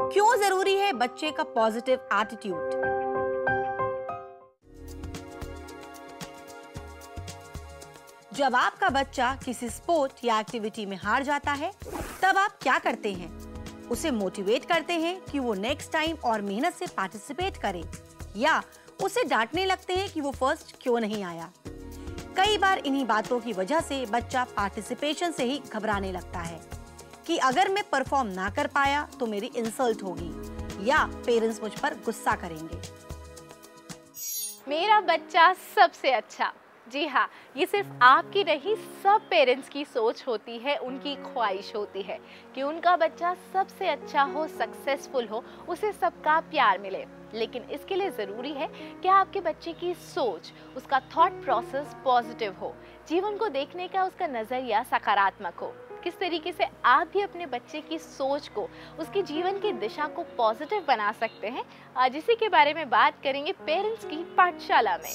क्यों जरूरी है बच्चे का पॉजिटिव एटीट्यूड? जब आपका बच्चा किसी स्पोर्ट या एक्टिविटी में हार जाता है, तब आप क्या करते हैं? उसे मोटिवेट करते हैं कि वो नेक्स्ट टाइम और मेहनत से पार्टिसिपेट करे, या उसे डांटने लगते हैं कि वो फर्स्ट क्यों नहीं आया? कई बार इन्हीं बातों की वजह से बच्चा पार्टिसिपेशन से ही घबराने लगता है कि अगर मैं परफॉर्म ना कर पाया तो मेरी इंसल्ट होगी या पेरेंट्स मुझ पर गुस्सा करेंगे। मेरा बच्चा सबसे अच्छा। जी हाँ, ये सिर्फ आपकी नहीं, सब पेरेंट्स की सोच होती है, उनकी ख्वाहिश होती है कि उनका बच्चा सबसे अच्छा हो, सक्सेसफुल हो, उसे सबका प्यार मिले। लेकिन इसके लिए ज़रूरी है कि आपके बच्चे की सोच, उसका थॉट प्रोसेस पॉजिटिव हो, जीवन को देखने का उसका नज़रिया सकारात्मक हो। किस तरीके से आप भी अपने बच्चे की सोच को, उसके जीवन की दिशा को पॉजिटिव बना सकते हैं, आज इसी के बारे में बात करेंगे पेरेंट्स की पाठशाला में।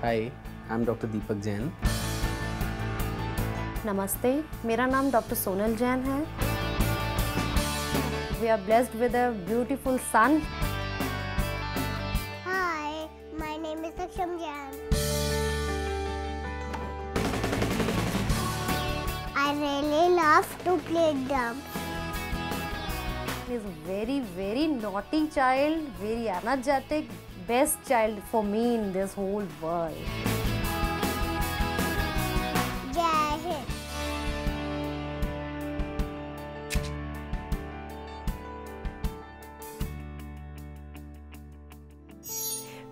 Hi, I'm Dr. Deepak Jain. नमस्ते, मेरा नाम डॉक्टर सोनल जैन है। We are blessed with a beautiful son. Hi, my name is Saksham Jain. I really love to play drums. He is a very, very naughty child, very energetic, best child for me in this whole world. Jai Hind.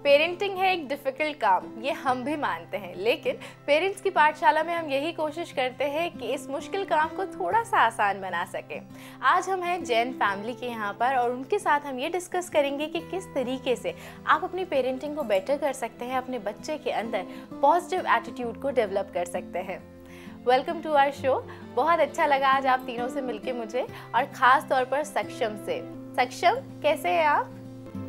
Parenting है एक difficult काम, ये हम भी मानते हैं, लेकिन parents की पाठशाला में हम यही कोशिश करते हैं कि इस मुश्किल काम को थोड़ा सा आसान बना सकें। आज हम हैं जैन फैमिली के यहाँ पर और उनके साथ हम ये डिस्कस करेंगे कि किस तरीके से आप अपनी पेरेंटिंग को बेटर कर सकते हैं, अपने बच्चे के अंदर पॉजिटिव एटीट्यूड को डेवलप कर सकते हैं। Welcome to our show. बहुत अच्छा लगा आज आप तीनों से मिलके मुझे, और ख़ास तौर पर सक्षम से। सक्षम, कैसे हैं आप?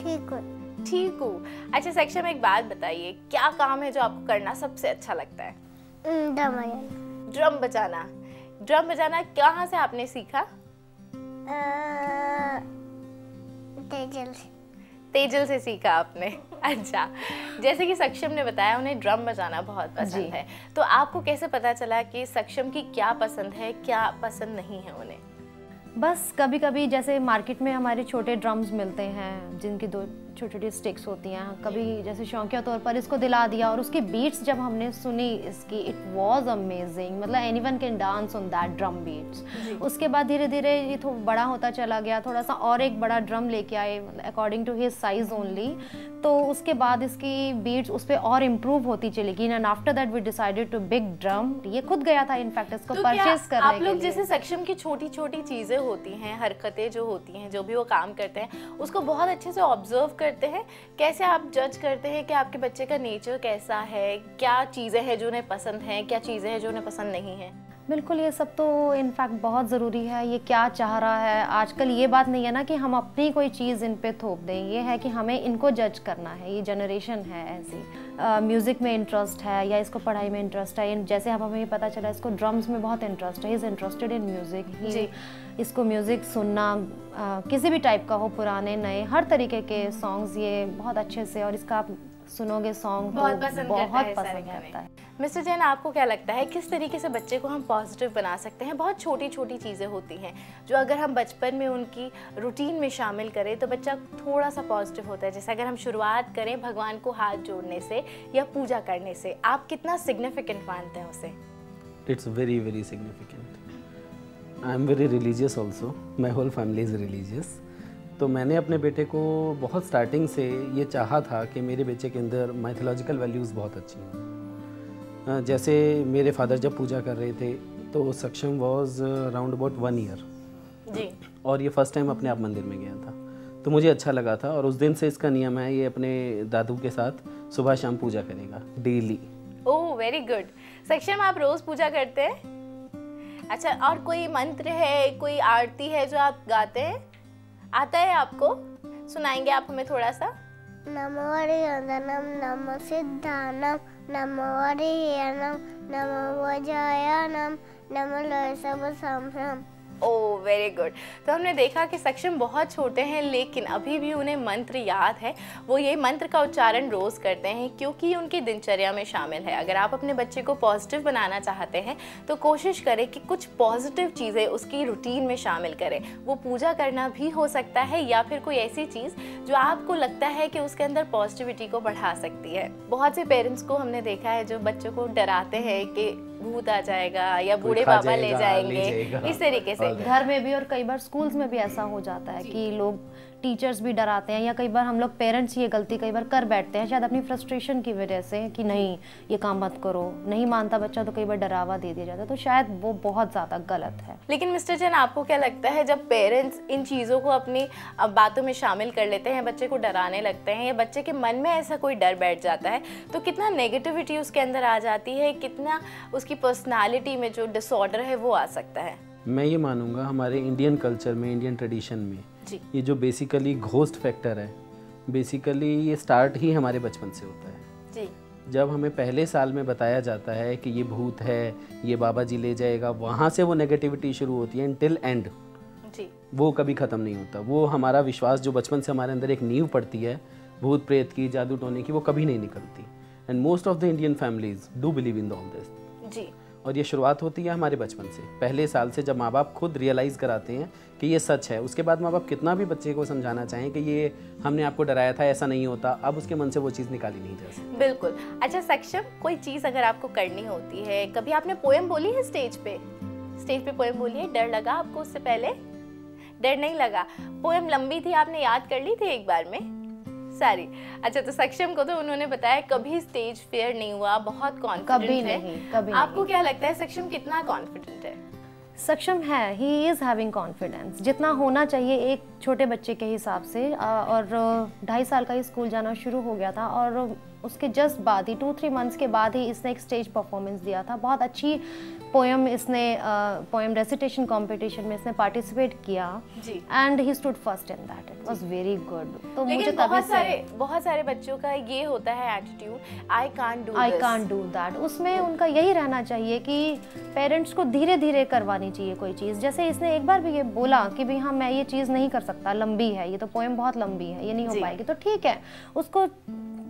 ठीक हो? ठीक हूँ। अच्छा सक्षम, एक बात बताइए, क्या काम है जो आपको करना सबसे अच्छा लगता है? ड्रम बजाना। ड्रम बजाना कहाँ से आपने सीखा? तेजल से। तेजल से सीखा आपने? अच्छा, जैसे कि सक्षम ने बताया उन्हें ड्रम बजाना बहुत पसंद है, तो आपको कैसे पता चला कि सक्षम की क्या पसंद है, क्या पसंद नहीं है उन्हें? बस कभी कभी जैसे मार्केट में हमारे छोटे ड्रम्स मिलते हैं जिनकी दो छोटी छोटी स्टिक्स होती हैं, कभी जैसे शौकिया तौर पर इसको दिला दिया और उसकी बीट्स जब हमने सुनी इसकी, इट वाज अमेजिंग। मतलब anyone can dance on that drum beats. उसके बाद धीरे धीरे ये बड़ा होता चला गया, थोड़ा सा और एक बड़ा ड्रम लेके आए according to his size only. तो उसके बाद इसकी बीट्स उस पर और इम्प्रूव होती चली गई and after that we decided to big drum. ये खुद गया था इनफैक्ट इसको परचेज करने आप लोग जैसे सक्षम की छोटी छोटी चीज़ें होती हैं, हरकतें जो होती हैं, जो भी वो काम करते हैं, उसको बहुत अच्छे से ऑब्जर्व करते हैं। कैसे आप जज करते हैं कि आपके बच्चे का नेचर कैसा है, क्या चीज़ें हैं जो उन्हें पसंद हैं, क्या चीज़ें हैं जो उन्हें पसंद नहीं हैं? बिल्कुल, ये सब तो इनफैक्ट बहुत ज़रूरी है। ये क्या चाह रहा है, आजकल ये बात नहीं है ना कि हम अपनी कोई चीज़ इन पे थोप दें, ये है कि हमें इनको जज करना है। ये जनरेशन है ऐसी, म्यूज़िक में इंटरेस्ट है या इसको पढ़ाई में इंटरेस्ट है। जैसे अब हमें पता चला इसको ड्रम्स में बहुत इंटरेस्ट है, he is interested in music. इसको म्यूज़िक सुनना किसी भी टाइप का हो, पुराने नए हर तरीके के सॉन्ग्स ये बहुत अच्छे से, और इसका आप सुनोगे सॉन्ग बहुत पसंद करता है। मिस्टर जैन, आपको क्या लगता है किस तरीके से बच्चे को हम पॉजिटिव बना सकते हैं? बहुत छोटी छोटी चीज़ें होती हैं जो अगर हम बचपन में उनकी रूटीन में शामिल करें तो बच्चा थोड़ा सा पॉजिटिव होता है। जैसे अगर हम शुरुआत करें भगवान को हाथ जोड़ने से या पूजा करने से, आप कितना सिग्निफिकेंट मानते हैं उसे? It's very, very significant. I'm very religious also. My whole family is religious. तो मैंने अपने बेटे को बहुत स्टार्टिंग से ये चाहा था कि मेरे बच्चे के अंदर माइथोलॉजिकल वैल्यूज़ बहुत अच्छी हैं। जैसे मेरे फादर जब पूजा कर रहे थे तो सक्षम वॉज अराउंड अबाउट 1 ईयर जी, और ये फर्स्ट टाइम अपने आप मंदिर में गया था, तो मुझे अच्छा लगा था। और उस दिन से इसका नियम है, ये अपने दादू के साथ सुबह शाम पूजा करेगा डेली। Oh very good. सक्षम, आप रोज़ पूजा करते हैं? अच्छा, और कोई मंत्र है, कोई आरती है जो आप गाते हैं? आता है आपको? सुनाएंगे आप हमें थोड़ा सा? नमो हरिवंदनम, नमो सिद्धानम, नमो हरिहरनम, नमो वज्रायनम, नमो लयसवसंभ्रम। Oh very good. तो हमने देखा कि सक्षम बहुत छोटे हैं लेकिन अभी भी उन्हें मंत्र याद है। वो ये मंत्र का उच्चारण रोज़ करते हैं क्योंकि ये उनकी दिनचर्या में शामिल है। अगर आप अपने बच्चे को पॉजिटिव बनाना चाहते हैं तो कोशिश करें कि कुछ पॉजिटिव चीज़ें उसकी रूटीन में शामिल करें। वो पूजा करना भी हो सकता है या फिर कोई ऐसी चीज़ जो आपको लगता है कि उसके अंदर पॉजिटिविटी को बढ़ा सकती है। बहुत से पेरेंट्स को हमने देखा है जो बच्चों को डराते हैं कि भूत आ जाएगा या बूढ़े बाबा ले जाएंगे, इस तरीके से। घर में भी और कई बार स्कूल्स में भी ऐसा हो जाता है कि लोग टीचर्स भी डराते हैं या कई बार हम लोग पेरेंट्स ये गलती कई बार कर बैठते हैं शायद अपनी फ्रस्ट्रेशन की वजह से कि नहीं ये काम मत करो, नहीं मानता बच्चा तो कई बार डरावा दे दिया जाता है, तो शायद वो बहुत ज़्यादा गलत है। लेकिन मिस्टर जैन, आपको क्या लगता है जब पेरेंट्स इन चीज़ों को अपनी बातों में शामिल कर लेते हैं, बच्चे को डराने लगते हैं या बच्चे के मन में ऐसा कोई डर बैठ जाता है तो कितना नेगेटिविटी उसके अंदर आ जाती है, कितना उसकी पर्सनालिटी में जो डिसऑर्डर है वो आ सकता है? मैं ये मानूंगा हमारे इंडियन कल्चर में, इंडियन ट्रेडिशन में जी। ये जो बेसिकली घोस्ट फैक्टर है, बेसिकली ये स्टार्ट ही हमारे बचपन से होता है जी। जब हमें पहले साल में बताया जाता है कि ये भूत है, ये बाबा जी ले जाएगा, वहाँ से वो नेगेटिविटी शुरू होती है टिल एंड जी। वो कभी ख़त्म नहीं होता। वो हमारा विश्वास जो बचपन से हमारे अंदर एक नींव पड़ती है भूत प्रेत की, जादू टोने की, वो कभी नहीं निकलती। And most of the Indian families do believe in all this जी। और ये शुरुआत होती है हमारे बचपन से, पहले साल से, जब माँ बाप खुद रियलाइज़ कराते हैं कि ये सच है। उसके बाद माँ बाप कितना भी बच्चे को समझाना चाहें कि ये हमने आपको डराया था, ऐसा नहीं होता, अब उसके मन से वो चीज़ निकाली नहीं जा सकती। बिल्कुल। अच्छा सक्षम, कोई चीज़ अगर आपको करनी होती है, कभी आपने पोएम बोली है स्टेज पे? स्टेज पे पोएम बोली है, डर लगा आपको उससे पहले? डर नहीं लगा? पोएम लंबी थी, आपने याद कर ली थी एक बार में सारी? अच्छा, तो सक्षम को तो उन्होंने बताया कभी स्टेज फेयर नहीं हुआ, बहुत कॉन्फिडेंट है। कभी आपको नहीं। क्या लगता है सक्षम कितना कॉन्फिडेंट है? सक्षम है, ही इज़ हैविंग कॉन्फिडेंस, जितना होना चाहिए एक छोटे बच्चे के हिसाब से। और 2.5 साल का ही स्कूल जाना शुरू हो गया था और उसके जस्ट बाद ही 2-3 मंथ्स के बाद ही इसने एक स्टेज परफॉर्मेंस दिया था। बहुत अच्छी पोएम इसने पोएम रेसिटेशन कंपटीशन में इसने पार्टिसिपेट किया जी। And he stood first in that. It was very good. तो मुझे लेकिन तभी बहुत सारे बच्चों का ये होता है attitude, I can't do that. उसमें उनका यही रहना चाहिए कि पेरेंट्स को धीरे धीरे करवानी चाहिए कोई चीज़। जैसे इसने एक बार भी ये बोला कि भाई हाँ मैं ये चीज़ नहीं कर सकता, लंबी है, ये तो पोएम बहुत लंबी है, ये नहीं हो पाएगी, तो ठीक है उसको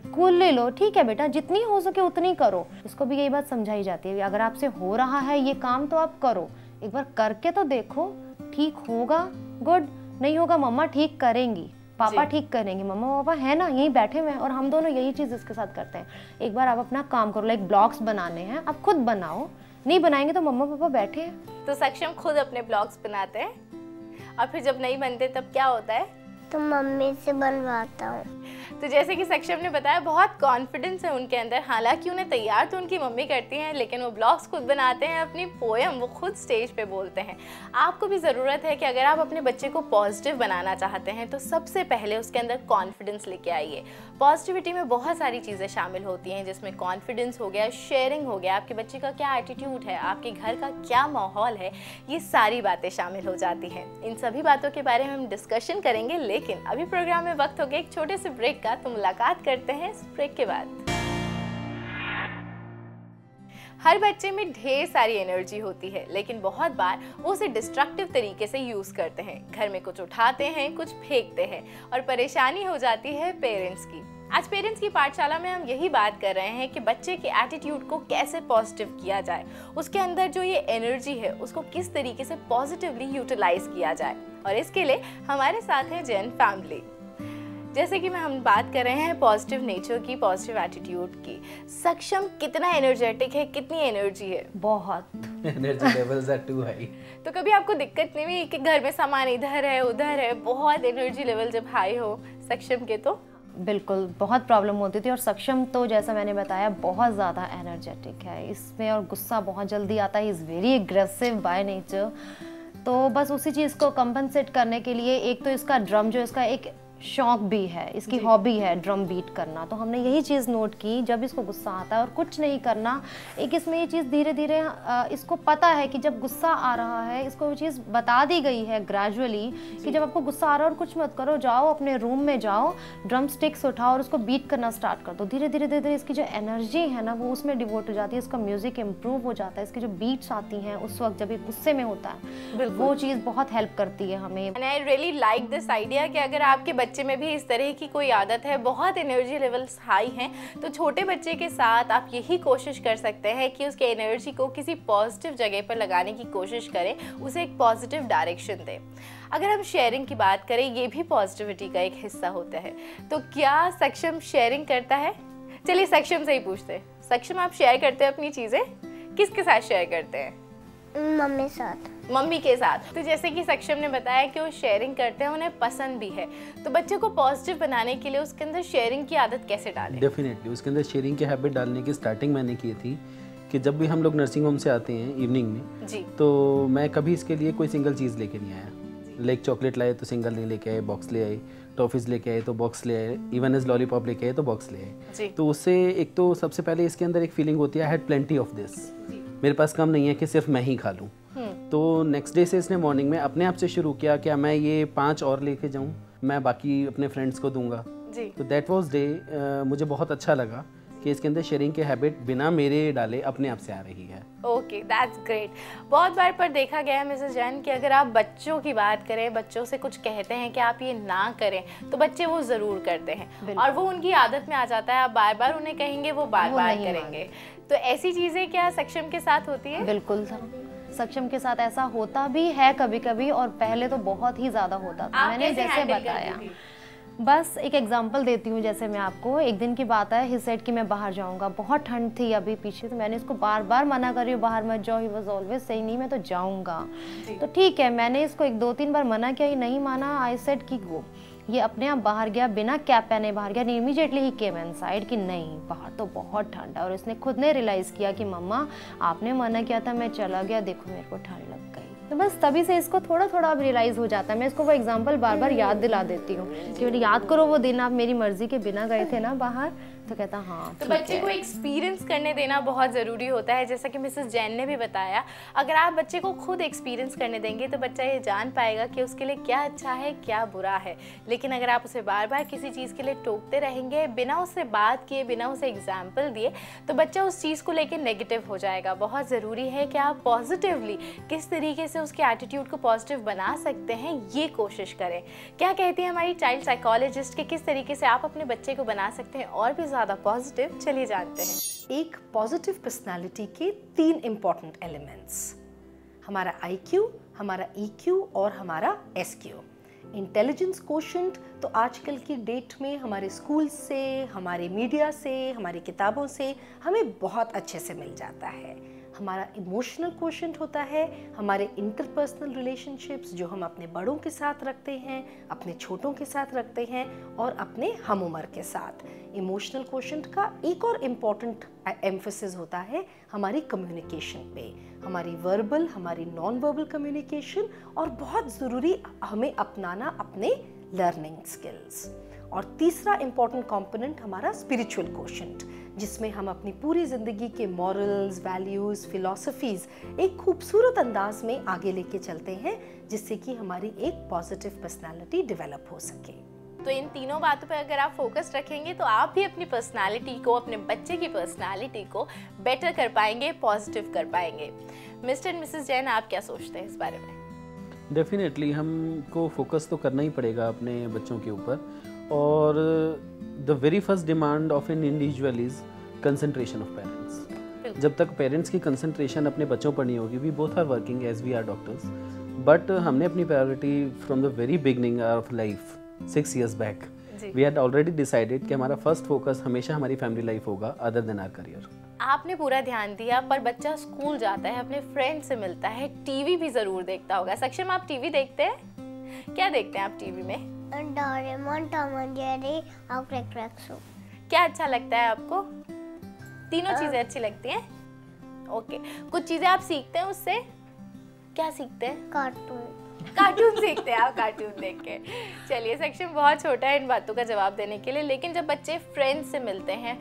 कूल ले लो, ठीक है बेटा जितनी हो सके उतनी करो। इसको भी यही बात समझाई जाती है, अगर आपसे हो रहा है ये काम तो आप करो, एक बार करके तो देखो, ठीक होगा गुड, नहीं होगा मम्मा ठीक करेंगी, पापा ठीक करेंगे, मम्मा पापा है ना यहीं बैठे हुए हैं और हम दोनों यही चीज़ इसके साथ करते हैं। एक बार आप अपना काम करो, लाइक ब्लॉग्स बनाने हैं आप खुद बनाओ, नहीं बनाएंगे तो मम्मा पापा बैठे हैं। तो सक्षम खुद अपने ब्लॉग्स बनाते हैं और फिर जब नहीं बनते तब क्या होता है? तो मम्मी से बनवाता हूँ। तो जैसे कि सक्षम ने बताया बहुत कॉन्फिडेंस है उनके अंदर, हालांकि उन्हें तैयार तो उनकी मम्मी करती हैं लेकिन वो ब्लॉग्स खुद बनाते हैं, अपनी पोएम वो खुद स्टेज पे बोलते हैं। आपको भी ज़रूरत है कि अगर आप अपने बच्चे को पॉजिटिव बनाना चाहते हैं तो सबसे पहले उसके अंदर कॉन्फिडेंस लेके आइए। पॉजिटिविटी में बहुत सारी चीज़ें शामिल होती हैं जिसमें कॉन्फिडेंस हो गया, शेयरिंग हो गया, आपके बच्चे का क्या एटीट्यूड है, आपके घर का क्या माहौल है, ये सारी बातें शामिल हो जाती हैं। इन सभी बातों के बारे में हम डिस्कशन करेंगे, लेकिन अभी प्रोग्राम में वक्त हो गया एक छोटे से ब्रेक का, तो मुलाकात करते हैं इस ब्रेक के बाद। हर बच्चे में ढेर सारी एनर्जी होती है लेकिन बहुत बार वो उसे डिस्ट्रक्टिव तरीके से यूज करते हैं। घर में कुछ उठाते हैं, कुछ फेंकते हैं और परेशानी हो जाती है पेरेंट्स की। आज पेरेंट्स की पाठशाला में हम यही बात कर रहे हैं कि बच्चे के एटीट्यूड को कैसे पॉजिटिव किया जाए, उसके अंदर जो ये एनर्जी है उसको किस तरीके से पॉजिटिवली यूटिलाइज किया जाए। और इसके लिए हमारे साथ है जैन फैमिली। जैसे कि हम बात कर रहे हैं पॉजिटिव नेचर की, पॉजिटिव एटीट्यूड की। सक्षम कितना एनर्जेटिक है, कितनी एनर्जी है? बहुत। Energy levels are too high. तो कभी आपको दिक्कत नहीं हुई कि घर में सामान इधर है उधर है, बहुत एनर्जी लेवल जब हाई हो सक्षम के? तो बिल्कुल बहुत प्रॉब्लम होती थी। और सक्षम तो जैसा मैंने बताया बहुत ज़्यादा एनर्जेटिक है इसमें और गुस्सा बहुत जल्दी आता है, is very aggressive by nature. तो बस उसी चीज़ को कंपनसेट करने के लिए एक तो इसका ड्रम जो इसका एक शौक भी है, इसकी हॉबी है ड्रम बीट करना। तो हमने यही चीज़ नोट की, जब इसको गुस्सा आता है और कुछ नहीं करना, एक इसमें ये चीज़ धीरे धीरे इसको पता है कि जब गुस्सा आ रहा है, इसको वो चीज़ बता दी गई है ग्रेजुअली कि जब आपको गुस्सा आ रहा है और कुछ मत करो, जाओ अपने रूम में जाओ, ड्रम स्टिक्स उठाओ और उसको बीट करना स्टार्ट कर दो। धीरे धीरे धीरे धीरे इसकी जो एनर्जी है ना वो उसमें डिवोट हो जाती है, इसका म्यूजिक इम्प्रूव हो जाता है, इसकी जो बीट्स आती हैं उस वक्त जब ये गुस्से में होता है, वो चीज़ बहुत हेल्प करती है हमें। And I really like this idea कि अगर आपके बच्चे में भी इस तरह की कोई आदत है, बहुत एनर्जी लेवल्स हाई हैं, तो छोटे बच्चे के साथ आप यही कोशिश कर सकते हैं कि उसके एनर्जी को किसी पॉजिटिव जगह पर लगाने की कोशिश करें, उसे एक पॉजिटिव डायरेक्शन दें। अगर हम शेयरिंग की बात करें, ये भी पॉजिटिविटी का एक हिस्सा होता है, तो क्या सक्षम शेयरिंग करता है? चलिए सक्षम से ही पूछते हैं। सक्षम, आप शेयर करते हैं अपनी चीज़ें? किसके साथ शेयर करते हैं? मम्मी साथ। मम्मी के साथ। तो जैसे कि सक्षम ने बताया कि वो शेयरिंग करते हैं, उन्हें पसंद भी है, तो बच्चे को पॉजिटिव बनाने के लिए उसके अंदर शेयरिंग की आदत कैसे डालें? डेफिनेटली उसके अंदर शेयरिंग की हैबिट डालने की स्टार्टिंग मैंने की थी कि जब भी हम लोग नर्सिंग होम से आते हैं इवनिंग में जी, तो मैं कभी इसके लिए कोई सिंगल चीज़ लेके नहीं आया। लाइक चॉकलेट लाए तो सिंगल नहीं लेके आए, बॉक्स ले आए, टॉफ़ीज़ लेके आए तो बॉक्स ले आए, इवन एज लॉलीपॉप लेके आए तो बॉक्स ले आए। तो उससे एक तो सबसे पहले इसके अंदर एक फीलिंग होती है, I had plenty of this, मेरे पास कम नहीं है कि सिर्फ मैं ही खा लूँ। तो नेक्स्ट डे से इसने मॉर्निंग में अपने आप से शुरू किया, क्या मैं ये 5 और लेके जाऊँ, मैं बाकी अपने फ्रेंड्स को दूंगा। तो दैट वाज डे मुझे बहुत अच्छा लगा कि इसके अंदर शेयरिंग की हैबिट बिना मेरे डाले अपने आप से आ रही है। Okay, that's great. बहुत बार पर देखा गया है मिसेस जैन कि अगर आप बच्चों की बात करें, बच्चों से कुछ कहते हैं कि आप ये ना करें, तो बच्चे वो ज़रूर करते हैं और वो उनकी आदत में आ जाता है। आप बार बार उन्हें कहेंगे, वो बार बार करेंगे। तो ऐसी चीज़ें क्या सक्षम के साथ होती है? बिल्कुल सक्षम के साथ ऐसा होता भी है कभी कभी, और पहले तो बहुत ही ज़्यादा होता था। मैंने जैसे बताया, बस एक एग्जांपल देती हूँ। जैसे मैं आपको, एक दिन की बात है, ही सेड कि मैं बाहर जाऊँगा, बहुत ठंड थी अभी पीछे, तो मैंने इसको बार बार मना कर रही हूँ बाहर मत जाओ, ही वाज ऑलवेज सही नहीं मैं तो जाऊँगा। तो ठीक है, मैंने इसको 1-2-3 बार मना किया, ये नहीं माना। आई सेड कि गो, ये अपने आप बाहर गया, बिना कैप पहने बाहर गया। इमीडिएटली ही केम इनसाइड कि नहीं, बाहर तो बहुत ठंड है। और इसने खुद ने रियलाइज़ किया कि मम्मा आपने मना किया था, मैं चला गया, देखो मेरे को ठंड लग गई। तो बस तभी से इसको थोड़ा थोड़ा अब रियलाइज़ हो जाता है। मैं इसको वो एग्जांपल बार बार याद दिला देती हूँ कि याद करो वो दिन आप मेरी मर्जी के बिना गए थे ना बाहर। तो कहता हाँ। तो बच्चे को एक्सपीरियंस करने देना बहुत ज़रूरी होता है। जैसा कि मिसेस जैन ने भी बताया, अगर आप बच्चे को खुद एक्सपीरियंस करने देंगे तो बच्चा ये जान पाएगा कि उसके लिए क्या अच्छा है, क्या बुरा है। लेकिन अगर आप उसे बार बार किसी चीज़ के लिए टोकते रहेंगे, बिना उससे बात किए, बिना उसे एग्जाम्पल दिए, तो बच्चा उस चीज़ को लेकर नेगेटिव हो जाएगा। बहुत ज़रूरी है कि आप पॉजिटिवली किस तरीके से उसके एटीट्यूड को पॉजिटिव बना सकते हैं, ये कोशिश करें। क्या कहती है हमारी चाइल्ड साइकोलॉजिस्ट कि किस तरीके से आप अपने बच्चे को बना सकते हैं और भी ज़्यादा पॉजिटिव? चलिए जानते हैं। एक पॉजिटिव पर्सनालिटी के 3 इंपॉर्टेंट एलिमेंट्स, हमारा IQ, हमारा EQ और हमारा SQ। इंटेलिजेंस कोशेंट तो आजकल की डेट में हमारे स्कूल से, हमारे मीडिया से, हमारी किताबों से हमें बहुत अच्छे से मिल जाता है। हमारा इमोशनल कोशेंट होता है हमारे इंटरपर्सनल रिलेशनशिप्स जो हम अपने बड़ों के साथ रखते हैं, अपने छोटों के साथ रखते हैं और अपने हम उम्र के साथ। इमोशनल कोशेंट का एक और इम्पॉर्टेंट एम्फेसिस होता है हमारी कम्युनिकेशन पे, हमारी वर्बल, हमारी नॉन वर्बल कम्युनिकेशन, और बहुत ज़रूरी हमें अपनाना अपने लर्निंग स्किल्स। और तीसरा इम्पॉर्टेंट कंपोनेंट हमारा स्पिरिचुअल कोशेंट, जिसमें हम अपनी पूरी ज़िंदगी के मॉरल्स, वैल्यूज़, फिलॉसफीज़ एक खूबसूरत अंदाज में आगे लेके चलते हैं, जिससे कि हमारी एक पॉजिटिव पर्सनालिटी डेवलप हो सके। तो इन तीनों बातों पर अगर आप फोकस रखेंगे तो आप भी अपनी पर्सनालिटी को, अपने बच्चे की पर्सनालिटी को बेटर कर पाएंगे, पॉजिटिव कर पाएंगे। मिस्टर एंड मिसेस जैन, आप क्या सोचते हैं इस बारे में? डेफिनेटली हमको फोकस तो करना ही पड़ेगा अपने बच्चों के ऊपर, और the very first demand of an individual is concentration of parents. जब तक पेरेंट्स की कंसंट्रेशन अपने बच्चों पर नहीं होगी, we both are working as we are doctors, but हमने अपनी priority from the very beginning of life 6 years back we had already decided कि हमारा फर्स्ट फोकस हमेशा हमारी फैमिली लाइफ होगा अदर देन आवर करियर। आपने पूरा ध्यान दिया, पर बच्चा स्कूल जाता है, अपने फ्रेंड से मिलता है, टीवी भी जरूर देखता होगा। सक्षम, आप टीवी देखते हैं? क्या देखते हैं आप टीवी में? डोरेमोन, टॉम एंड जेरी और क्रैकरैक्सो। क्या अच्छा लगता है आपको? तीनों चीजें अच्छी लगती हैं? ओके, कुछ चीजें आप सीखते हैं उससे? क्या सीखते हैं? कार्टून। कार्टून देखते हैं आप, कार्टून देख के। चलिए, सेक्शन बहुत छोटा है इन बातों का जवाब देने के लिए, लेकिन जब बच्चे फ्रेंड्स से मिलते हैं,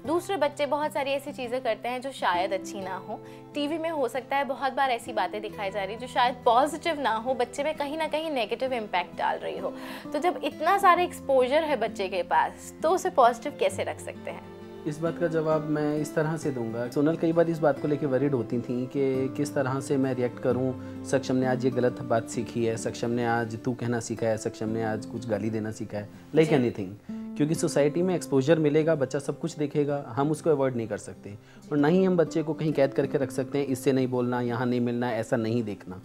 दूसरे बच्चे बहुत सारी ऐसी चीज़ें करते हैं जो शायद अच्छी ना हो। टीवी में हो सकता है बहुत बार ऐसी बातें दिखाई जा रही जो शायद पॉजिटिव ना हो, बच्चे में कहीं ना कहीं नेगेटिव इम्पैक्ट डाल रही हो। तो जब इतना सारे एक्सपोजर है बच्चे के पास, तो उसे पॉजिटिव कैसे रख सकते हैं? इस बात का जवाब मैं इस तरह से दूंगा। सोनल कई बार इस बात को लेकर वरीड होती थी कि किस तरह से मैं रिएक्ट करूं। सक्षम ने आज ये गलत बात सीखी है, सक्षम ने आज तू कहना सीखा है, सक्षम ने आज कुछ गाली देना सीखा है, लाइक एनीथिंग। क्योंकि सोसाइटी में एक्सपोजर मिलेगा, बच्चा सब कुछ देखेगा, हम उसको अवॉइड नहीं कर सकते और ना ही हम बच्चे को कहीं कैद करके रख सकते हैं, इससे नहीं बोलना, यहाँ नहीं मिलना, ऐसा नहीं देखना।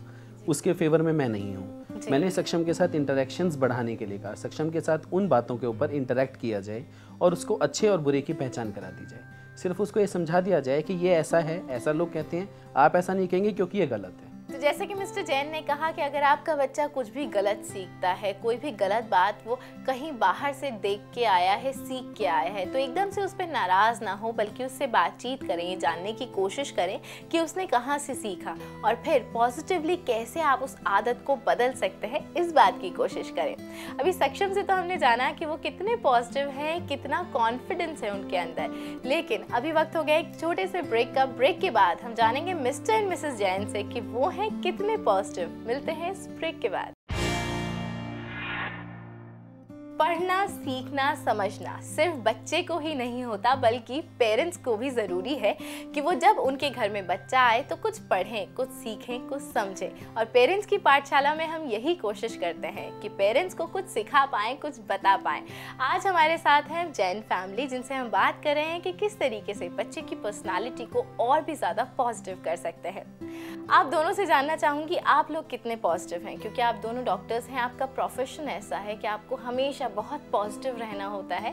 उसके फेवर में मैं नहीं हूँ। मैंने सक्षम के साथ इंटरेक्शंस बढ़ाने के लिए कहा, सक्षम के साथ उन बातों के ऊपर इंटरेक्ट किया जाए और उसको अच्छे और बुरे की पहचान करा दी जाए। सिर्फ उसको ये समझा दिया जाए कि ये ऐसा है, ऐसा लोग कहते हैं, आप ऐसा नहीं कहेंगे क्योंकि ये गलत है। तो जैसे कि मिस्टर जैन ने कहा कि अगर आपका बच्चा कुछ भी गलत सीखता है, कोई भी गलत बात वो कहीं बाहर से देख के आया है, सीख के आया है, तो एकदम से उस पर नाराज ना हो, बल्कि उससे बातचीत करें, ये जानने की कोशिश करें कि उसने कहाँ से सीखा और फिर पॉजिटिवली कैसे आप उस आदत को बदल सकते हैं, इस बात की कोशिश करें। अभी सक्षम से तो हमने जाना कि वो कितने पॉजिटिव हैं, कितना कॉन्फिडेंस है उनके अंदर, लेकिन अभी वक्त हो गया एक छोटे से ब्रेक का। ब्रेक के बाद हम जानेंगे मिस्टर एंड मिसेस जैन से कि वो हैं कितने पॉजिटिव। मिलते हैं इस ब्रेक के बाद। पढ़ना, सीखना, समझना सिर्फ बच्चे को ही नहीं होता, बल्कि पेरेंट्स को भी ज़रूरी है कि वो जब उनके घर में बच्चा आए तो कुछ पढ़ें, कुछ सीखें, कुछ समझें। और पेरेंट्स की पाठशाला में हम यही कोशिश करते हैं कि पेरेंट्स को कुछ सिखा पाएँ, कुछ बता पाएँ। आज हमारे साथ हैं जैन फैमिली, जिनसे हम बात कर रहे हैं कि किस तरीके से बच्चे की पर्सनालिटी को और भी ज़्यादा पॉजिटिव कर सकते हैं। आप दोनों से जानना चाहूँगी आप लोग कितने पॉजिटिव हैं, क्योंकि आप दोनों डॉक्टर्स हैं, आपका प्रोफेशन ऐसा है कि आपको हमेशा बहुत पॉजिटिव रहना होता है।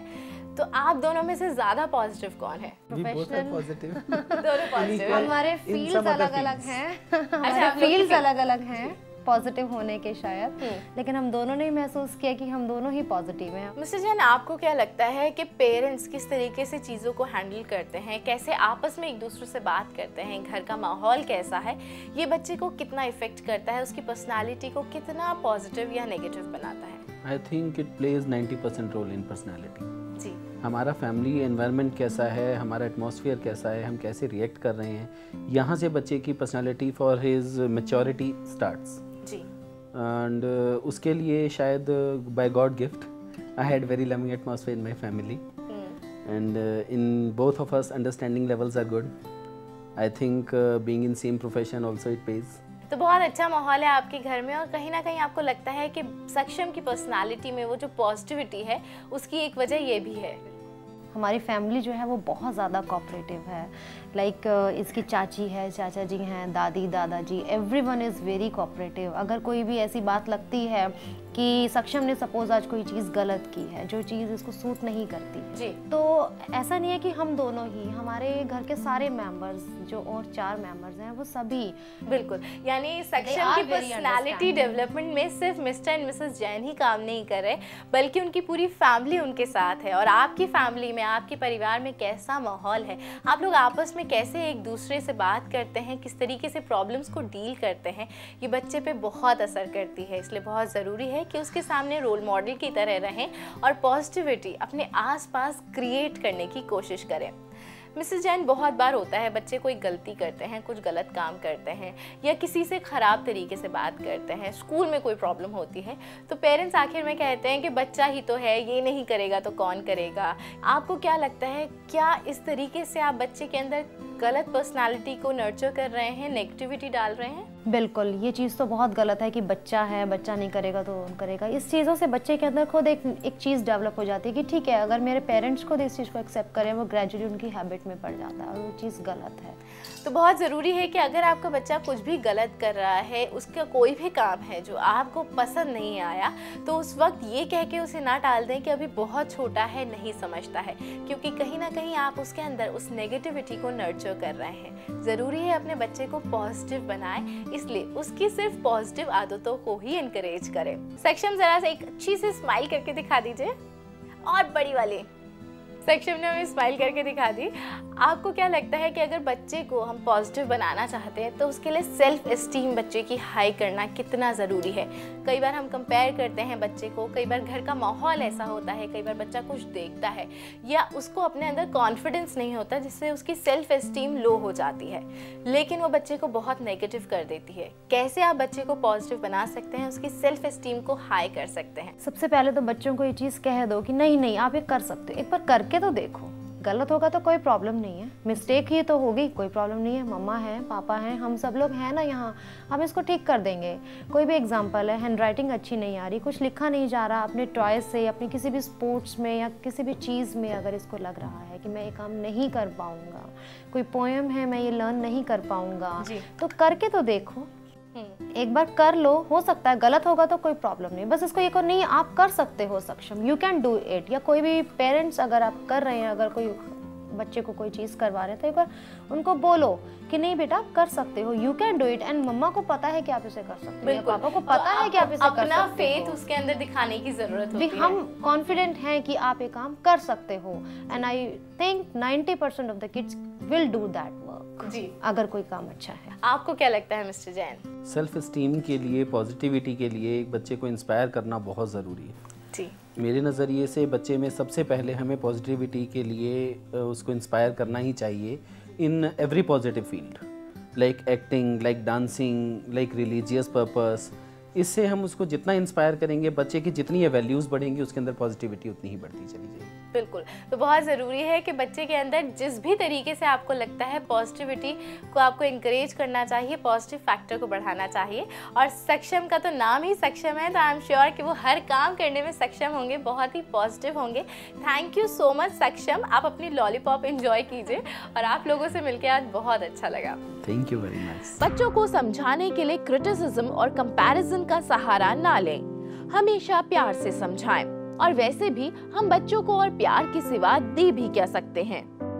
तो आप दोनों में से ज्यादा पॉजिटिव कौन है? प्रोफेशनल दोनों पॉजिटिव। हमारे फील्ड्स अलग-अलग हैं। हमारे फील्ड्स अलग-अलग हैं पॉजिटिव होने के शायद, लेकिन हम दोनों ने महसूस किया कि हम दोनों ही पॉजिटिव हैं। मिस्टर जैन, आपको क्या लगता है कि पेरेंट्स किस तरीके से चीज़ों को हैंडल करते हैं, कैसे आपस में एक दूसरे से बात करते हैं, घर का माहौल कैसा है, ये बच्चे को कितना इफेक्ट करता है, उसकी पर्सनालिटी को कितना पॉजिटिव या नेगेटिव बनाता है? I think it plays 90% role in personality. जी, हमारा फैमिली एनवायरनमेंट कैसा है, हमारा एटमॉस्फेयर कैसा है, हम कैसे रिएक्ट कर रहे हैं, यहाँ से बच्चे की personality for his maturity starts. जी। एंड उसके लिए शायद by God gift I had very loving atmosphere in my family and in both of us understanding levels are good. I think being in same profession also it pays. तो बहुत अच्छा माहौल है आपके घर में, और कहीं ना कहीं आपको लगता है कि सक्षम की पर्सनालिटी में वो जो पॉजिटिविटी है उसकी एक वजह ये भी है। हमारी फैमिली जो है वो बहुत ज़्यादा कोऑपरेटिव है। लाइक इसकी चाची है, चाचा जी हैं, दादी दादाजी, एवरीवन इज़ वेरी कोऑपरेटिव। अगर कोई भी ऐसी बात लगती है कि सक्षम ने सपोज आज कोई चीज़ गलत की है, जो चीज़ इसको सूट नहीं करती जी, तो ऐसा नहीं है कि हम दोनों ही, हमारे घर के सारे मेंबर्स जो और 4 मेंबर्स हैं वो सभी। बिल्कुल, यानी सक्षम की पर्सनालिटी डेवलपमेंट में सिर्फ मिस्टर एंड मिसेस जैन ही काम नहीं कर रहे, बल्कि उनकी पूरी फैमिली उनके साथ है। और आपकी फैमिली में, आपके परिवार में कैसा माहौल है, आप लोग आपस में कैसे एक दूसरे से बात करते हैं, किस तरीके से प्रॉब्लम्स को डील करते हैं, ये बच्चे पे बहुत असर करती है। इसलिए बहुत ज़रूरी है कि उसके सामने रोल मॉडल की तरह रहें और पॉजिटिविटी अपने आसपास क्रिएट करने की कोशिश करें। मिसेस जैन, बहुत बार होता है बच्चे कोई गलती करते हैं, कुछ गलत काम करते हैं या किसी से ख़राब तरीके से बात करते हैं, स्कूल में कोई प्रॉब्लम होती है, तो पेरेंट्स आखिर में कहते हैं कि बच्चा ही तो है, ये नहीं करेगा तो कौन करेगा। आपको क्या लगता है, क्या इस तरीके से आप बच्चे के अंदर गलत पर्सनालिटी को नर्चर कर रहे हैं, नेगेटिविटी डाल रहे हैं? बिल्कुल, ये चीज़ तो बहुत गलत है कि बच्चा है, बच्चा नहीं करेगा तो करेगा। इस चीज़ों से बच्चे के अंदर खुद एक चीज़ डेवलप हो जाती है कि ठीक है, अगर मेरे पेरेंट्स खुद इस चीज़ को एक्सेप्ट करें, वो ग्रेजुअली उनकी हैबिट में पड़ जाता है और वो चीज़ गलत है। तो बहुत ज़रूरी है कि अगर आपका बच्चा कुछ भी गलत कर रहा है, उसका कोई भी काम है जो आपको पसंद नहीं आया, तो उस वक्त ये कह के उसे ना टाल दें कि अभी बहुत छोटा है, नहीं समझता है, क्योंकि कहीं ना कहीं आप उसके अंदर उस नेगेटिविटी को नर्चर कर रहे हैं। ज़रूरी है अपने बच्चे को पॉजिटिव बनाएं, इसलिए उसकी सिर्फ पॉजिटिव आदतों को ही इनकरेज करें। सक्षम, जरा से एक अच्छी सी स्माइल करके दिखा दीजिए, और बड़ी वाली। सक्षम ने हमें स्माइल करके दिखा दी। आपको क्या लगता है कि अगर बच्चे को हम पॉजिटिव बनाना चाहते हैं तो उसके लिए सेल्फ एस्टीम बच्चे की हाई करना कितना ज़रूरी है? कई बार हम कंपेयर करते हैं बच्चे को, कई बार घर का माहौल ऐसा होता है, कई बार बच्चा कुछ देखता है या उसको अपने अंदर कॉन्फिडेंस नहीं होता जिससे उसकी सेल्फ एस्टीम लो हो जाती है, लेकिन वो बच्चे को बहुत नेगेटिव कर देती है। कैसे आप बच्चे को पॉजिटिव बना सकते हैं, उसकी सेल्फ एस्टीम को हाई कर सकते हैं? सबसे पहले तो बच्चों को ये चीज़ कह दो कि नहीं नहीं आप ये कर सकते हो, एक बार करके तो देखो। गलत होगा तो कोई प्रॉब्लम नहीं है, मिस्टेक ही तो होगी, कोई प्रॉब्लम नहीं है। मम्मा है, पापा हैं, हम सब लोग हैं ना यहाँ, हम इसको ठीक कर देंगे। कोई भी एग्जांपल है, हैंडराइटिंग अच्छी नहीं आ रही, कुछ लिखा नहीं जा रहा, अपने टॉयज से, अपनी किसी भी स्पोर्ट्स में या किसी भी चीज़ में अगर इसको लग रहा है कि मैं ये काम नहीं कर पाऊँगा, कोई पोएम है मैं ये लर्न नहीं कर पाऊँगा, तो करके तो देखो। एक बार कर लो, हो सकता है गलत होगा तो कोई प्रॉब्लम नहीं, बस इसको ये को नहीं आप कर सकते हो सक्षम, यू कैन डू इट। या कोई भी पेरेंट्स अगर आप कर रहे हैं, अगर कोई बच्चे को कोई चीज़ करवा रहे हैं तो एक बार उनको बोलो कि नहीं बेटा आप कर सकते हो, you can do it. And मम्मा को पता है कि आप इसे कर सकते हो, पापा को पता है कि आप इसे कर सकते हो। अपना फेथ उसके अंदर दिखाने की जरूरत होती है। हम कॉन्फिडेंट हैं कि आप ये काम कर सकते हो। And I think 90% of the kids will do that work जी, अगर कोई काम अच्छा है। आपको क्या लगता है मिस्टर जैन? सेल्फ एस्टीम के लिए, पॉजिटिविटी के लिए एक बच्चे को इंस्पायर करना बहुत ज़रूरी है। जी, मेरे नज़रिए से बच्चे में सबसे पहले हमें पॉजिटिविटी के लिए उसको इंस्पायर करना ही चाहिए in every positive field, like acting, like dancing, like religious purpose. इससे हम उसको जितना इंस्पायर करेंगे, बच्चे की जितनी वैल्यूज़ बढ़ेंगी उसके अंदर पॉजिटिविटी उतनी ही बढ़ती चली जाएगी। बिल्कुल। तो बहुत ज़रूरी है कि बच्चे के अंदर जिस भी तरीके से आपको लगता है पॉजिटिविटी को आपको इंकरेज करना चाहिए, पॉजिटिव फैक्टर को बढ़ाना चाहिए। और सक्षम का तो नाम ही सक्षम है, तो आई एम श्योर कि वो हर काम करने में सक्षम होंगे, बहुत ही पॉजिटिव होंगे। थैंक यू सो मच सक्षम, आप अपनी लॉलीपॉप एंजॉय कीजिए और आप लोगों से मिलकर आज बहुत अच्छा लगा। Thank you very much. बच्चों को समझाने के लिए क्रिटिसिज्म और कंपैरिजन का सहारा ना लें, हमेशा प्यार से समझाएं। और वैसे भी हम बच्चों को और प्यार के सिवा दे भी क्या सकते हैं।